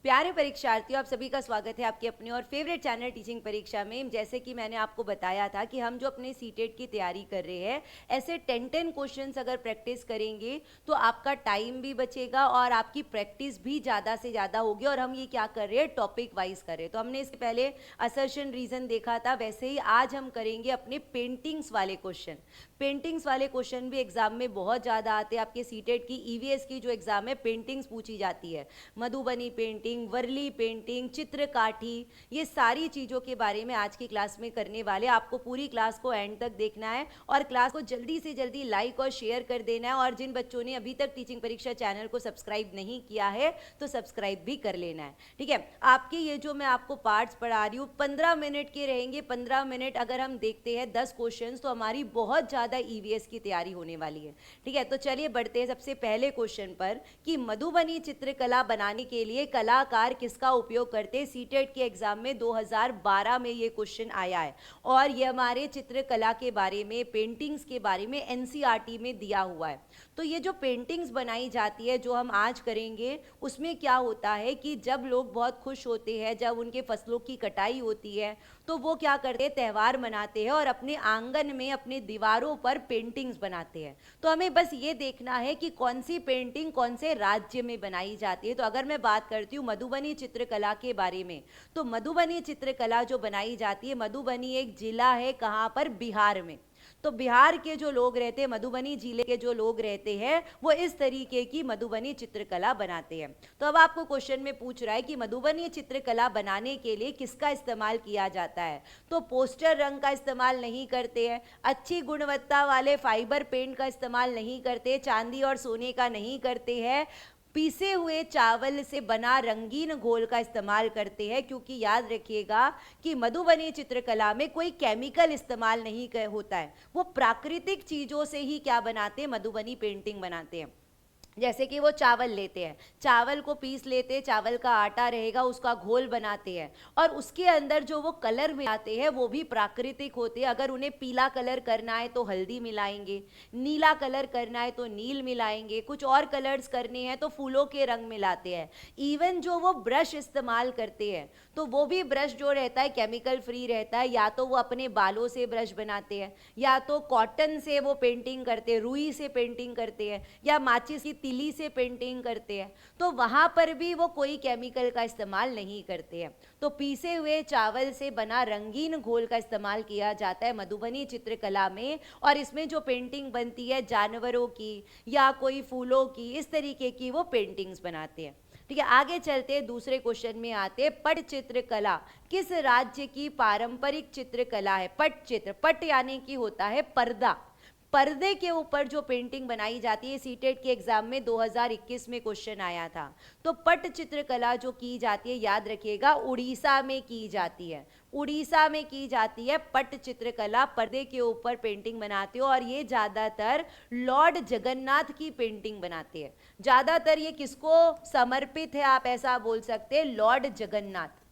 प्यारे परीक्षार्थियों, आप सभी का स्वागत है आपके अपने और फेवरेट चैनल टीचिंग परीक्षा में। जैसे कि मैंने आपको बताया था कि हम जो अपने सीटेट की तैयारी कर रहे हैं, ऐसे 10 क्वेश्चंस अगर प्रैक्टिस करेंगे तो आपका टाइम भी बचेगा और आपकी प्रैक्टिस भी ज़्यादा से ज़्यादा होगी। और हम ये क्या कर रहे हैं, टॉपिक वाइज कर रहे हैं। तो हमने इससे पहले असर्शन रीज़न देखा था, वैसे ही आज हम करेंगे अपने पेंटिंग्स वाले क्वेश्चन। पेंटिंग्स वाले क्वेश्चन भी एग्जाम में बहुत ज़्यादा आते हैं। आपके सीटेट की ईवीएस की जो एग्जाम है, पेंटिंग्स पूछी जाती है। मधुबनी पेंटिंग, वर्ली पेंटिंग, चित्रकाठी, ये सारी चीज़ों के बारे में आज की क्लास में करने वाले। आपको पूरी क्लास को एंड तक देखना है और क्लास को जल्दी से जल्दी लाइक और शेयर कर देना है। और जिन बच्चों ने अभी तक टीचिंग परीक्षा चैनल को सब्सक्राइब नहीं किया है तो सब्सक्राइब भी कर लेना है, ठीक है। आपके ये जो मैं आपको पार्ट्स पढ़ा रही हूँ 15 मिनट के रहेंगे। 15 मिनट अगर हम देखते हैं 10 क्वेश्चन तो हमारी बहुत ज़्यादा ईवीएस की तैयारी होने वाली है, ठीक है। तो चलिए बढ़ते हैं सबसे पहले क्वेश्चन पर कि मधुबनी चित्रकला बनाने के लिए कलाकार किसका उपयोग करते हैं। सीटेट के एग्जाम में 2012 में ये क्वेश्चन आया है और ये हमारे चित्रकला के बारे में, पेंटिंग्स के बारे में एनसीईआरटी में दिया हुआ है। तो ये जो पेंटिंग्स बनाई जाती है, जो हम आज करेंगे, उसमें क्या होता है कि जब लोग बहुत खुश होते हैं, जब उनके फसलों की कटाई होती है, तो वो क्या करते हैं, त्यौहार मनाते हैं और अपने आंगन में, अपने दीवारों पर पेंटिंग्स बनाते हैं। तो हमें बस ये देखना है कि कौन सी पेंटिंग कौन से राज्य में बनाई जाती है। तो अगर मैं बात करती हूँ मधुबनी चित्रकला के बारे में, तो मधुबनी चित्रकला जो बनाई जाती है, मधुबनी एक जिला है, कहाँ पर, बिहार में। तो बिहार के जो लोग रहते हैं, मधुबनी जिले के जो लोग रहते हैं, वो इस तरीके की मधुबनी चित्रकला बनाते हैं। तो अब आपको क्वेश्चन में पूछ रहा है कि मधुबनी चित्रकला बनाने के लिए किसका इस्तेमाल किया जाता है। तो पोस्टर रंग का इस्तेमाल नहीं करते हैं, अच्छी गुणवत्ता वाले फाइबर पेंट का इस्तेमाल नहीं करते, चांदी और सोने का नहीं करते हैं, पीसे हुए चावल से बना रंगीन घोल का इस्तेमाल करते हैं। क्योंकि याद रखिएगा कि मधुबनी चित्रकला में कोई केमिकल इस्तेमाल नहीं होता है, वो प्राकृतिक चीज़ों से ही क्या बनाते हैं, मधुबनी पेंटिंग बनाते हैं। जैसे कि वो चावल लेते हैं, चावल को पीस लेते हैं, चावल का आटा रहेगा, उसका घोल बनाते हैं और उसके अंदर जो वो कलर मिलाते हैं वो भी प्राकृतिक होते हैं। अगर उन्हें पीला कलर करना है तो हल्दी मिलाएंगे, नीला कलर करना है तो नील मिलाएंगे, कुछ और कलर्स करने हैं तो फूलों के रंग मिलाते हैं। इवन जो वो ब्रश इस्तेमाल करते हैं तो वो भी ब्रश जो रहता है केमिकल फ्री रहता है। या तो वो अपने बालों से ब्रश बनाते हैं, या तो कॉटन से वो पेंटिंग करते हैं, रुई से पेंटिंग करते हैं, या माचिस की तिली से पेंटिंग करते हैं। तो वहां पर भी वो कोई केमिकल का इस्तेमाल नहीं करते हैं। तो पीसे हुए चावल से बना रंगीन घोल का इस्तेमाल किया जाता है मधुबनी चित्रकला में। और इसमें जो पेंटिंग बनती है जानवरों की या कोई फूलों की, इस तरीके की वो पेंटिंग्स बनाते हैं, ठीक है। आगे चलते हैं, दूसरे क्वेश्चन में आते हैं। पट चित्रकला किस राज्य की पारंपरिक चित्रकला है। पट चित्र, पट यानी कि होता है पर्दा, पर्दे के ऊपर जो पेंटिंग बनाई जाती है। सीटेट के एग्जाम में 2021 में क्वेश्चन आया था। तो पट चित्रकला जो की जाती है, याद रखिएगा, उड़ीसा में की जाती है। उड़ीसा में की जाती है पट चित्रकला, पर्दे के ऊपर पेंटिंग बनाते हो। और ये ज़्यादातर लॉर्ड जगन्नाथ की पेंटिंग बनाते हैं। ज़्यादातर ये किसको समर्पित है, आप ऐसा बोल सकते हैं, लॉर्ड जगन्नाथ,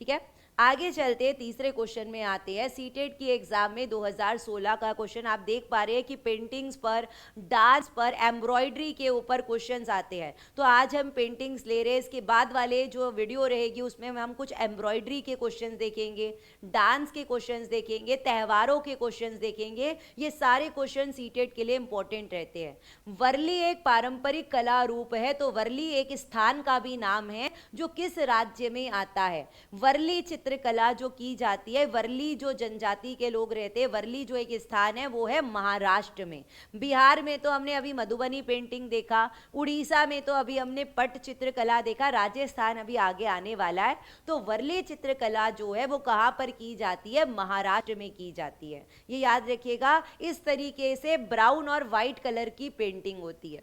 ठीक है। आगे चलते हैं, तीसरे क्वेश्चन में आते हैं। सीटेट की एग्जाम में 2016 का क्वेश्चन आप देख पा रहे हैं कि पेंटिंग्स पर, डांस पर, एम्ब्रॉयडरी के ऊपर क्वेश्चंस आते हैं। तो आज हम पेंटिंग्स ले रहे हैं, इसके बाद वाले जो वीडियो रहेगी उसमें हम कुछ एम्ब्रॉयडरी के क्वेश्चंस देखेंगे, डांस के क्वेश्चंस देखेंगे, त्योहारों के क्वेश्चंस देखेंगे। ये सारे क्वेश्चन सीटेट के लिए इंपॉर्टेंट रहते हैं। वर्ली एक पारंपरिक कला रूप है, तो वर्ली एक स्थान का भी नाम है जो किस राज्य में आता है। वर्ली चित्रकला जो की जाती है, वर्ली जो जनजाति के लोग रहते हैं, वर्ली जो एक स्थान है वो है महाराष्ट्र में। बिहार में तो हमने अभी मधुबनी पेंटिंग देखा, उड़ीसा में तो अभी हमने पट चित्रकला देखा, राजस्थान अभी आगे आने वाला है। तो वर्ली चित्रकला जो है वो कहाँ पर की जाती है, महाराष्ट्र में की जाती है। ये याद रखिएगा, इस तरीके से ब्राउन और व्हाइट कलर की पेंटिंग होती है।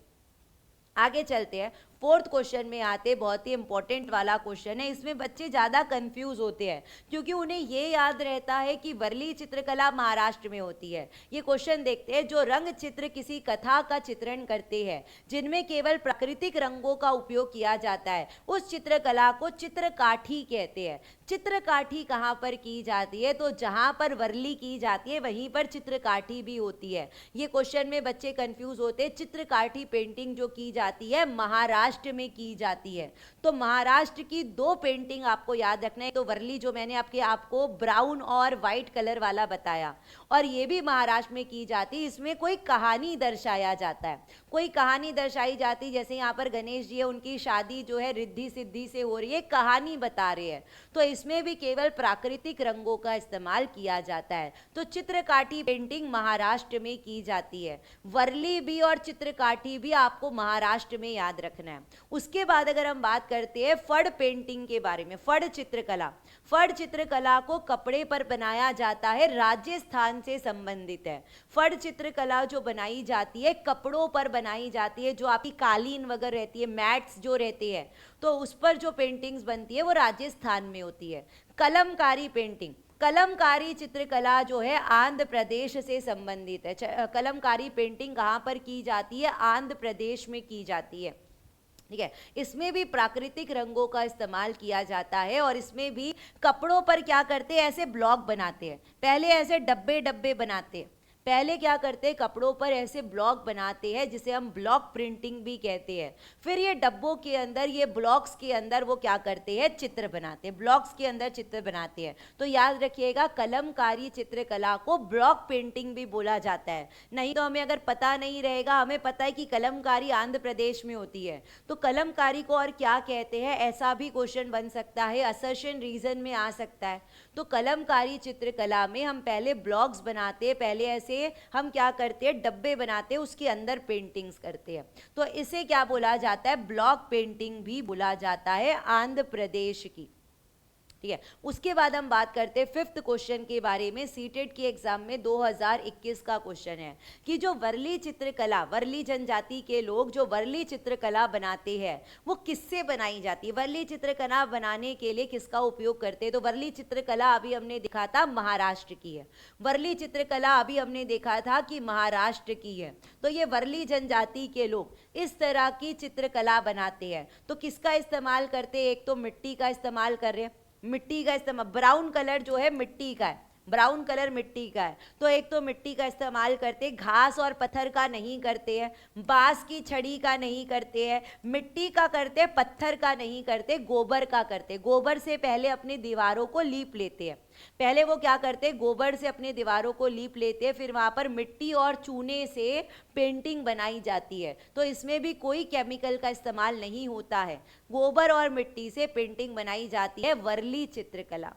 आगे चलते हैं, फोर्थ क्वेश्चन में आते, बहुत ही इंपॉर्टेंट वाला क्वेश्चन है। इसमें बच्चे ज़्यादा कंफ्यूज होते हैं क्योंकि उन्हें ये याद रहता है कि वर्ली चित्रकला महाराष्ट्र में होती है। ये क्वेश्चन देखते हैं, जो रंग चित्र किसी कथा का चित्रण करते हैं जिनमें केवल प्राकृतिक रंगों का उपयोग किया जाता है, उस चित्रकला को चित्रकाठी कहते हैं। चित्रकाठी कहाँ पर की जाती है, तो जहाँ पर वर्ली की जाती है वहीं पर चित्रकाठी भी होती है। ये क्वेश्चन में बच्चे कंफ्यूज होते हैं। चित्रकाठी पेंटिंग जो की जाती है महाराष्ट्र महाराष्ट्र में की जाती है। तो महाराष्ट्र की दो पेंटिंग आपको याद रखना है, तो वर्ली जो मैंने आपको ब्राउन और वाइट कलर वाला बताया, और ये भी महाराष्ट्र में की जाती है। इसमें कोई कहानी दर्शाया जाता है, कोई कहानी दर्शाई जाती, जैसे यहाँ पर गणेश जी है, उनकी शादी जो है रिद्धि सिद्धि से हो रही है, कहानी बता रहे हैं। तो इसमें भी केवल प्राकृतिक रंगों का इस्तेमाल किया जाता है। तो चित्रकाठी पेंटिंग महाराष्ट्र में की जाती है। वर्ली भी और चित्रकाठी भी आपको महाराष्ट्र में याद रखना है। उसके बाद अगर हम बात करते हैं फड़ पेंटिंग के बारे में, फड़ चित्रकला, फड़ चित्रकला को कपड़े पर बनाया जाता है, राजस्थान से संबंधित है। फड़ चित्रकला जो बनाई जाती है कपड़ों पर बनाई जाती है, जो आपकी कालीन वगैरह रहती है, मैट्स जो रहते हैं, तो उस पर जो पेंटिंग्स बनती है वो राजस्थान में होती है। कलमकारी पेंटिंग, कलमकारी चित्रकला जो है आंध्र प्रदेश से संबंधित है। कलमकारी पेंटिंग कहाँ पर की जाती है? आंध्र प्रदेश में की जाती है। ठीक है, इसमें भी प्राकृतिक रंगों का इस्तेमाल किया जाता है, और इसमें भी कपड़ों पर क्या करते हैं, ऐसे ब्लॉक बनाते हैं। पहले ऐसे डब्बे डब्बे बनाते हैं, पहले क्या करते हैं, कपड़ों पर ऐसे ब्लॉक बनाते हैं, जिसे हम ब्लॉक प्रिंटिंग भी कहते हैं। फिर ये डब्बों के अंदर, ये ब्लॉक्स के अंदर वो क्या करते हैं, चित्र बनाते हैं, ब्लॉक्स के अंदर चित्र बनाते हैं। तो याद रखिएगा, कलमकारी चित्रकला को ब्लॉक पेंटिंग भी बोला जाता है। नहीं तो हमें अगर पता नहीं रहेगा, हमें पता है कि कलमकारी आंध्र प्रदेश में होती है, तो कलमकारी को और क्या कहते हैं, ऐसा भी क्वेश्चन बन सकता है, असर्शन रीजन में आ सकता है। तो कलमकारी चित्रकला में हम पहले ब्लॉक्स बनाते हैं, पहले ऐसे हम क्या करते हैं, डब्बे बनाते हैं, उसके अंदर पेंटिंग्स करते हैं। तो इसे क्या बोला जाता है, ब्लॉक पेंटिंग भी बोला जाता है आंध्र प्रदेश की। ठीक है, उसके बाद हम बात करते हैं फिफ्थ क्वेश्चन के बारे में। सीटेट के एग्जाम में 2021 का क्वेश्चन है कि जो वर्ली चित्रकला, वर्ली जनजाति के लोग जो वर्ली चित्रकला बनाते हैं वो किससे बनाई जाती है, वर्ली चित्रकला बनाने के लिए किसका उपयोग करते हैं। तो वर्ली चित्रकला अभी हमने देखा था महाराष्ट्र की है, वर्ली चित्रकला अभी हमने देखा था कि महाराष्ट्र की है। तो ये वर्ली जनजाति के लोग इस तरह की चित्रकला बनाते हैं, तो किसका इस्तेमाल करते हैं, एक तो मिट्टी का इस्तेमाल कर रहे हैं, मिट्टी का इस्तेमाल, ब्राउन कलर जो है मिट्टी का है, ब्राउन कलर मिट्टी का है, तो एक तो मिट्टी का इस्तेमाल करते, घास और पत्थर का नहीं करते हैं, बांस की छड़ी का नहीं करते हैं, मिट्टी का करते, पत्थर का नहीं करते, गोबर का करते। गोबर से पहले अपनी दीवारों को लीप लेते हैं, पहले वो क्या करते, गोबर से अपनी दीवारों को लीप लेते हैं, फिर वहाँ पर मिट्टी और चूने से पेंटिंग बनाई जाती है। तो इसमें भी कोई केमिकल का इस्तेमाल नहीं होता है, गोबर और मिट्टी से पेंटिंग बनाई जाती है वर्ली चित्रकला।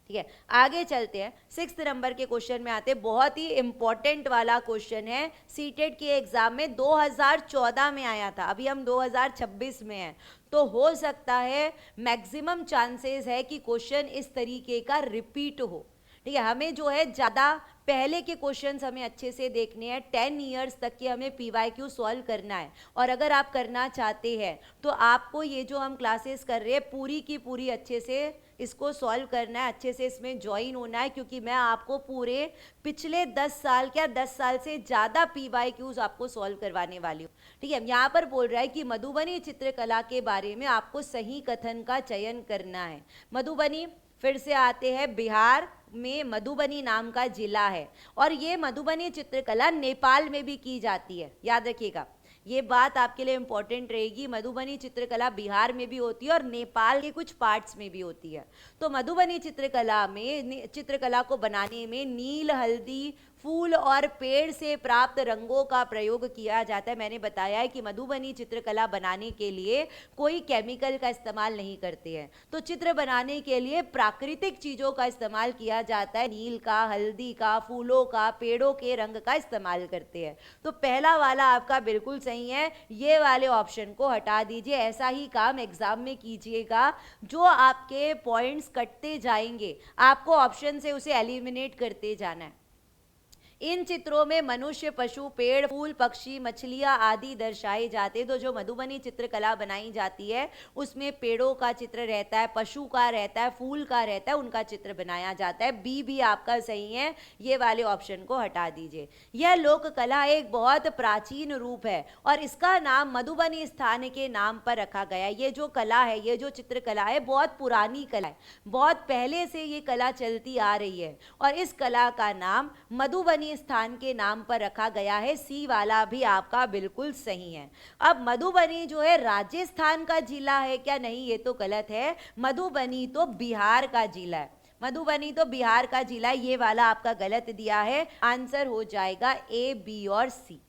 ठीक है, आगे चलते हैं, 6th नंबर के क्वेश्चन में आते हैं। बहुत ही इंपॉर्टेंट वाला क्वेश्चन है, सीटेट के एग्जाम में 2014 में आया था, अभी हम 2026 में हैं, तो हो सकता है मैक्सिमम चांसेस है कि क्वेश्चन इस तरीके का रिपीट हो। ठीक है, हमें जो है ज़्यादा पहले के क्वेश्चंस हमें अच्छे से देखने हैं, 10 इयर्स तक के हमें PYQ सॉल्व करना है। और अगर आप करना चाहते हैं तो आपको ये जो हम क्लासेस कर रहे हैं पूरी की पूरी अच्छे से इसको सॉल्व करना है, अच्छे से इसमें ज्वाइन होना है, क्योंकि मैं आपको पूरे पिछले 10 साल, क्या 10 साल से ज़्यादा PYQs आपको सॉल्व करवाने वाली हूँ। ठीक है, यहाँ पर बोल रहा है कि मधुबनी चित्रकला के बारे में आपको सही कथन का चयन करना है। मधुबनी, फिर से आते हैं, बिहार में मधुबनी नाम का जिला है, और ये मधुबनी चित्रकला नेपाल में भी की जाती है। याद रखिएगा, ये बात आपके लिए इंपॉर्टेंट रहेगी, मधुबनी चित्रकला बिहार में भी होती है और नेपाल के कुछ पार्ट्स में भी होती है। तो मधुबनी चित्रकला में, चित्रकला को बनाने में नील, हल्दी, फूल और पेड़ से प्राप्त रंगों का प्रयोग किया जाता है। मैंने बताया है कि मधुबनी चित्रकला बनाने के लिए कोई केमिकल का इस्तेमाल नहीं करते हैं, तो चित्र बनाने के लिए प्राकृतिक चीज़ों का इस्तेमाल किया जाता है, नील का, हल्दी का, फूलों का, पेड़ों के रंग का इस्तेमाल करते हैं। तो पहला वाला आपका बिल्कुल सही है, ये वाले ऑप्शन को हटा दीजिए। ऐसा ही काम एग्जाम में कीजिएगा, जो आपके पॉइंट्स कटते जाएंगे आपको ऑप्शन से उसे एलिमिनेट करते जाना है। इन चित्रों में मनुष्य, पशु, पेड़, फूल, पक्षी, मछलियाँ आदि दर्शाए जाते हैं। तो जो मधुबनी चित्रकला बनाई जाती है उसमें पेड़ों का चित्र रहता है, पशु का रहता है, फूल का रहता है, उनका चित्र बनाया जाता है। बी भी आपका सही है, ये वाले ऑप्शन को हटा दीजिए। यह लोक कला एक बहुत प्राचीन रूप है और इसका नाम मधुबनी स्थान के नाम पर रखा गया है। ये जो कला है, ये जो चित्रकला है, बहुत पुरानी कला है, बहुत पहले से ये कला चलती आ रही है और इस कला का नाम मधुबनी मधुबनी स्थान के नाम पर रखा गया है। सी वाला भी आपका बिल्कुल सही है। अब मधुबनी जो है राजस्थान का जिला है क्या? नहीं, ये तो गलत है। मधुबनी तो बिहार का जिला है। मधुबनी तो बिहार का जिला है, ये वाला आपका गलत दिया है। आंसर हो जाएगा ए, बी और सी।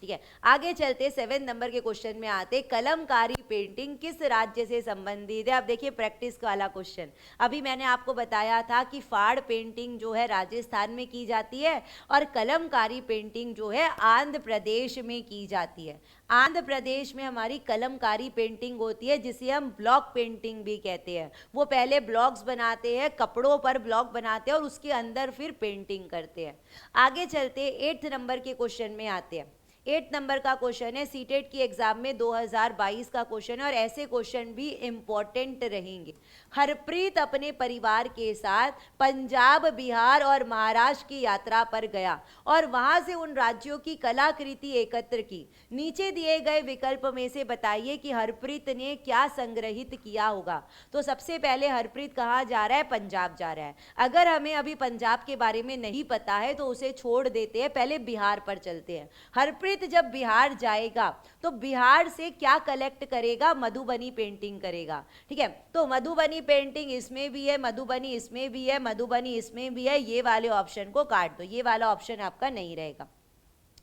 ठीक है, आगे चलते 7 नंबर के क्वेश्चन में आते। कलमकारी पेंटिंग किस राज्य से संबंधित है? अब देखिए प्रैक्टिस वाला क्वेश्चन। अभी मैंने आपको बताया था कि फाड़ पेंटिंग जो है राजस्थान में की जाती है और कलमकारी पेंटिंग जो है आंध्र प्रदेश में की जाती है। आंध्र प्रदेश में हमारी कलमकारी पेंटिंग होती है जिसे हम ब्लॉक पेंटिंग भी कहते हैं। वो पहले ब्लॉक्स बनाते हैं, कपड़ों पर ब्लॉक बनाते हैं और उसके अंदर फिर पेंटिंग करते हैं। आगे चलते 8 नंबर के क्वेश्चन में आते हैं। 8 नंबर का क्वेश्चन है, सीटेट की एग्जाम में 2022 का क्वेश्चन है और ऐसे क्वेश्चन भी इंपॉर्टेंट रहेंगे। हरप्रीत अपने परिवार के साथ पंजाब, बिहार और महाराष्ट्र की यात्रा पर गया और वहां से उन राज्यों की कलाकृति एकत्र की। नीचे दिए गए विकल्प में से बताइए कि हरप्रीत ने क्या संग्रहित किया होगा। तो सबसे पहले हरप्रीत कहाँ जा रहा है? पंजाब जा रहा है। अगर हमें अभी पंजाब के बारे में नहीं पता है तो उसे छोड़ देते हैं, पहले बिहार पर चलते हैं। हरप्रीत जब बिहार जाएगा तो बिहार से क्या कलेक्ट करेगा? मधुबनी पेंटिंग करेगा। ठीक है, तो मधुबनी पेंटिंग इसमें भी है, मधुबनी इसमें भी है, मधुबनी इसमें भी है। ये वाले ऑप्शन को काट दो, ये वाला ऑप्शन आपका नहीं रहेगा।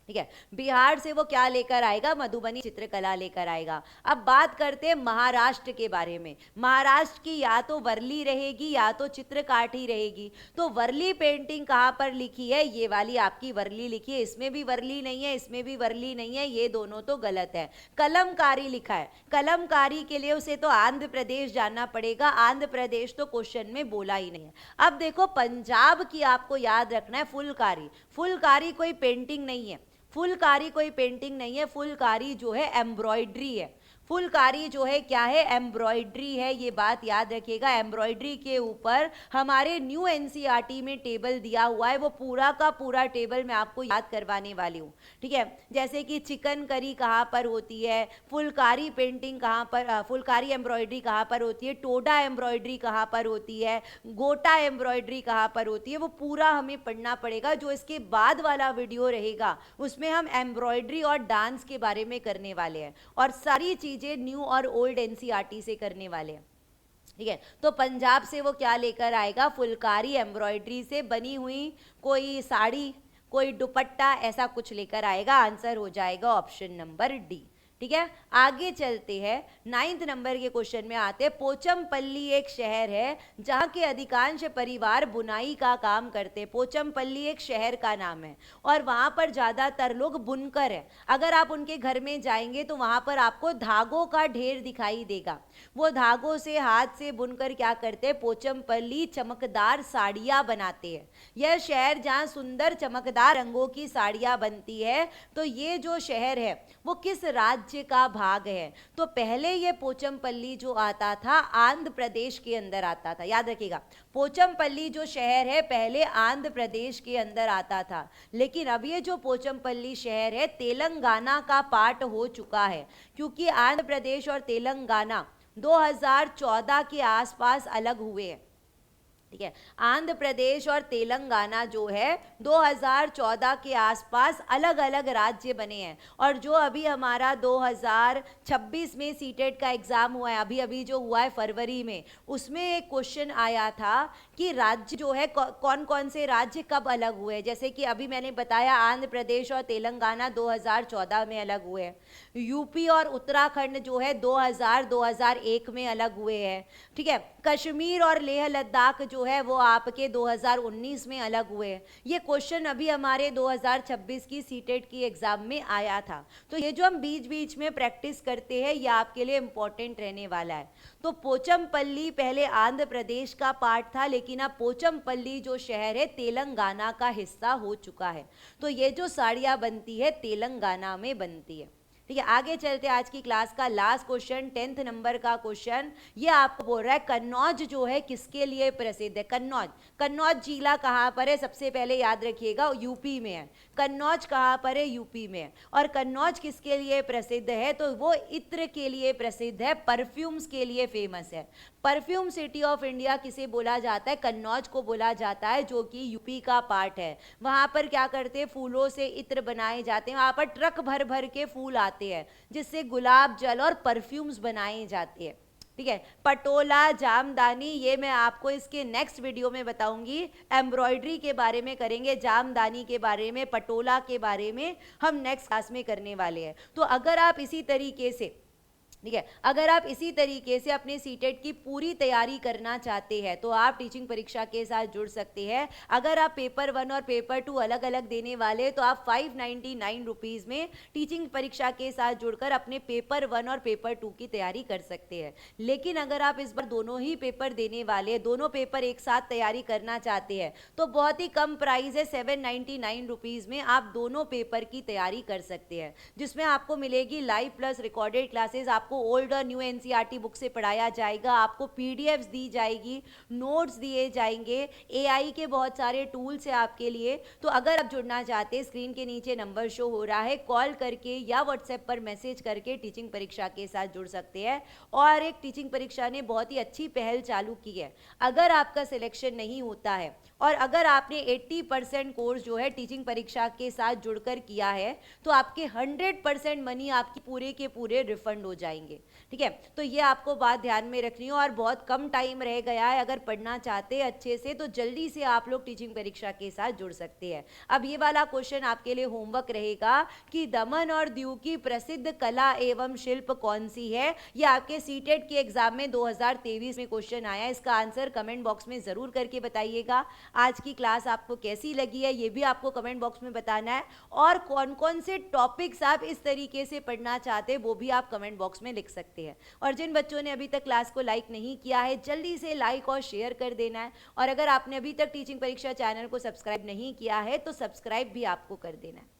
ठीक है, बिहार से वो क्या लेकर आएगा? मधुबनी चित्रकला लेकर आएगा। अब बात करते हैं महाराष्ट्र के बारे में। महाराष्ट्र की या तो वर्ली रहेगी या तो चित्रकाठी रहेगी। तो वर्ली पेंटिंग कहाँ पर लिखी है? ये वाली आपकी वर्ली लिखी है। इसमें भी वर्ली नहीं है, इसमें भी वर्ली नहीं है, ये दोनों तो गलत है। कलमकारी लिखा है। कलमकारी के लिए उसे तो आंध्र प्रदेश जाना पड़ेगा। आंध्र प्रदेश तो क्वेश्चन में बोला ही नहीं है। अब देखो पंजाब की आपको याद रखना है फुलकारी। फुलकारी कोई पेंटिंग नहीं है, फुलकारी कोई पेंटिंग नहीं है। फुलकारी जो है एम्ब्रॉयडरी है। फुलकारी जो है क्या है? एम्ब्रॉयडरी है। ये बात याद रखिएगा। एम्ब्रॉयडरी के ऊपर हमारे न्यू एनसीईआरटी में टेबल दिया हुआ है, वो पूरा का पूरा टेबल मैं आपको याद करवाने वाली हूँ। ठीक है, जैसे कि चिकन करी कहाँ पर होती है, फुलकारी पेंटिंग कहाँ पर, फुलकारी एम्ब्रॉयडरी कहाँ पर होती है, टोडा एम्ब्रॉयडरी कहाँ पर होती है, गोटा एम्ब्रॉयडरी कहाँ पर होती है, वो पूरा हमें पढ़ना पड़ेगा। जो इसके बाद वाला वीडियो रहेगा उसमें हम एम्ब्रॉयडरी और डांस के बारे में करने वाले हैं और सारी चीजें न्यू और ओल्ड एनसीईआरटी से करने वाले हैं। ठीक है, तो पंजाब से वो क्या लेकर आएगा? फुलकारी एम्ब्रॉयडरी से बनी हुई कोई साड़ी, कोई दुपट्टा, ऐसा कुछ लेकर आएगा। आंसर हो जाएगा ऑप्शन नंबर डी। ठीक है, आगे चलते हैं 9 नंबर के क्वेश्चन में आते हैं। पोचमपल्ली एक शहर है जहाँ के अधिकांश परिवार बुनाई का काम करते हैं। पोचमपल्ली एक शहर का नाम है और वहाँ पर ज़्यादातर लोग बुनकर हैं। अगर आप उनके घर में जाएंगे तो वहाँ पर आपको धागों का ढेर दिखाई देगा। वो धागों से हाथ से बुनकर क्या करते हैं? पोचमपल्ली चमकदार साड़ियाँ बनाते हैं। यह शहर जहाँ सुंदर चमकदार रंगों की साड़ियाँ बनती है। तो ये जो शहर है वो किस राज्य का भाग है? तो पहले ये पोचमपल्ली जो आता था आंध्र प्रदेश के अंदर आता था। याद रखिएगा, पोचमपल्ली जो शहर है पहले आंध्र प्रदेश के अंदर आता था, लेकिन अब ये जो पोचमपल्ली शहर है तेलंगाना का पार्ट हो चुका है, क्योंकि आंध्र प्रदेश और तेलंगाना 2014 के आसपास अलग हुए हैं। ठीक है, आंध्र प्रदेश और तेलंगाना जो है 2014 के आसपास अलग अलग राज्य बने हैं। और जो अभी हमारा 2026 में सीटेट का एग्जाम हुआ है, अभी अभी जो हुआ है फरवरी में, उसमें एक क्वेश्चन आया था कि राज्य जो है कौन कौन से राज्य कब अलग हुए। जैसे कि अभी मैंने बताया आंध्र प्रदेश और तेलंगाना 2014 में अलग हुए हैं। यूपी और उत्तराखंड जो है 2001 में अलग हुए हैं। ठीक है, कश्मीर और लेह लद्दाख जो है वो आपके 2019 में अलग हुए हैं। ये क्वेश्चन अभी हमारे 2026 की सीटेट की एग्जाम में आया था। तो ये जो हम बीच बीच में प्रैक्टिस करते हैं ये आपके लिए इंपॉर्टेंट रहने वाला है। तो पोचमपल्ली पहले आंध्र प्रदेश का पार्ट था, लेकिन अब पोचमपल्ली जो शहर है तेलंगाना का हिस्सा हो चुका है। तो ये जो साड़ियाँ बनती है तेलंगाना में बनती है। ठीक है, आगे चलते हैं। आज की क्लास का लास्ट क्वेश्चन, 10th नंबर का क्वेश्चन, ये आपको बोल रहा है कन्नौज जो है किसके लिए प्रसिद्ध है। कन्नौज, कन्नौज जिला कहाँ पर है, सबसे पहले याद रखिएगा यूपी में है। कन्नौज कहाँ पर है, यूपी में है। और कन्नौज किसके लिए प्रसिद्ध है, तो वो इत्र के लिए प्रसिद्ध है, परफ्यूम्स के लिए फेमस है। परफ्यूम सिटी ऑफ इंडिया किसे बोला जाता है, कन्नौज को बोला जाता है, जो कि यूपी का पार्ट है। वहां पर क्या करते हैं, फूलों से इत्र बनाए जाते हैं, वहां पर ट्रक भर भर के फूल आते हैं जिससे गुलाब जल और परफ्यूम्स बनाए जाते हैं। ठीक है, पटोला, जामदानी, ये मैं आपको इसके नेक्स्ट वीडियो में बताऊंगी। एम्ब्रॉयडरी के बारे में करेंगे, जामदानी के बारे में, पटोला के बारे में हम नेक्स्ट क्लास में करने वाले हैं। तो अगर आप इसी तरीके से, ठीक है, अगर आप इसी तरीके से अपने सीटेट की पूरी तैयारी करना चाहते हैं तो आप टीचिंग परीक्षा के साथ जुड़ सकते हैं। अगर आप पेपर 1 और पेपर 2 अलग अलग देने वाले तो आप 599 रुपीज़ में टीचिंग परीक्षा के साथ जुड़कर अपने पेपर 1 और पेपर 2 की तैयारी कर सकते हैं। लेकिन अगर आप इस बार दोनों ही पेपर देने वाले, दोनों पेपर एक साथ तैयारी करना चाहते हैं तो बहुत ही कम प्राइस है, 799 रुपीज़ में आप दोनों पेपर की तैयारी कर सकते हैं, जिसमें आपको मिलेगी लाइव प्लस रिकॉर्डेड क्लासेस, आपको ओल्ड और न्यू एनसीईआरटी बुक से पढ़ाया जाएगा, आपको पीडीएफ्स दी जाएगी, नोट्स दिए जाएंगे, एआई के बहुत सारे टूल्स हैं आपके लिए। तो अगर आप जुड़ना चाहते हैं, स्क्रीन के नीचे नंबर शो हो रहा है, कॉल करके या व्हाट्सएप पर मैसेज करके टीचिंग परीक्षा के साथ जुड़ सकते हैं। और एक टीचिंग परीक्षा ने बहुत ही अच्छी पहल चालू की है, अगर आपका सिलेक्शन नहीं होता है और अगर आपने 80% कोर्स जो है टीचिंग परीक्षा के साथ जुड़कर किया है तो आपके 100% मनी आपकी पूरे के पूरे रिफंड हो जाएंगे। ठीक है, तो ये आपको बात ध्यान में रखनी है। और बहुत कम टाइम रह गया है, अगर पढ़ना चाहते हैं अच्छे से तो जल्दी से आप लोग टीचिंग परीक्षा के साथ जुड़ सकते हैं। अब ये वाला क्वेश्चन आपके लिए होमवर्क रहेगा कि दमन और दीव की प्रसिद्ध कला एवं शिल्प कौन सी है। ये आपके सीटेट के एग्जाम में 2023 में क्वेश्चन आया, इसका आंसर कमेंट बॉक्स में जरूर करके बताइएगा। आज की क्लास आपको कैसी लगी है ये भी आपको कमेंट बॉक्स में बताना है, और कौन कौन से टॉपिक्स आप इस तरीके से पढ़ना चाहते हैं वो भी आप कमेंट बॉक्स में लिख सकते हैं। और जिन बच्चों ने अभी तक क्लास को लाइक नहीं किया है जल्दी से लाइक और शेयर कर देना है, और अगर आपने अभी तक टीचिंग परीक्षा चैनल को सब्सक्राइब नहीं किया है तो सब्सक्राइब भी आपको कर देना है।